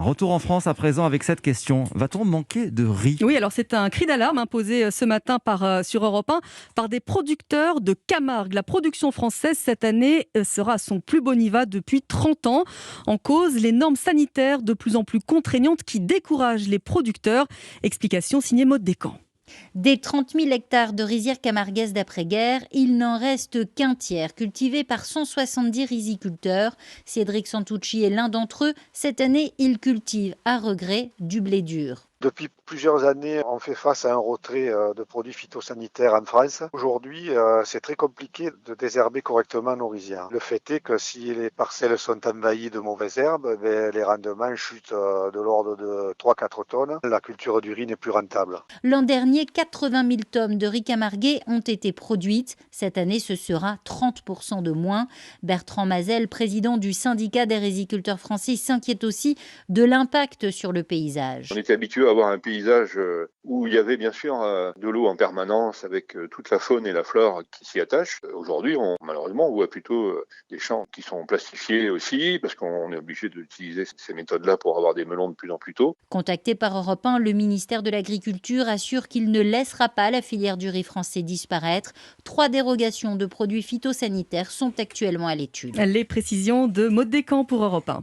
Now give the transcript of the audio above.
Retour en France à présent avec cette question. Va-t-on manquer de riz? Oui, alors c'est un cri d'alarme imposé ce matin sur Europe 1 par des producteurs de Camargue. La production française cette année sera à son plus bas niveau depuis 30 ans. En cause, les normes sanitaires de plus en plus contraignantes qui découragent les producteurs. Explication signée Maud Descamps. Des 30 000 hectares de rizières camarguaises d'après-guerre, il n'en reste qu'un tiers, cultivé par 170 riziculteurs. Cédric Santucci est l'un d'entre eux. Cette année, il cultive à regret du blé dur. Depuis plusieurs années, on fait face à un retrait de produits phytosanitaires en France. Aujourd'hui, c'est très compliqué de désherber correctement nos rizières. Le fait est que si les parcelles sont envahies de mauvaises herbes, les rendements chutent de l'ordre de 3-4 tonnes. La culture du riz n'est plus rentable. L'an dernier, 80 000 tonnes de riz camarguais ont été produites. Cette année, ce sera 30% de moins. Bertrand Mazel, président du syndicat des riziculteurs français, s'inquiète aussi de l'impact sur le paysage. On était habitué à avoir un paysage où il y avait bien sûr de l'eau en permanence avec toute la faune et la flore qui s'y attachent. Aujourd'hui, malheureusement, on voit plutôt des champs qui sont plastifiés aussi parce qu'on est obligé d'utiliser ces méthodes-là pour avoir des melons de plus en plus tôt. Contacté par Europe 1, le ministère de l'Agriculture assure qu'il ne laissera pas la filière du riz français disparaître. 3 dérogations de produits phytosanitaires sont actuellement à l'étude. Les précisions de Maud Descamps pour Europe 1.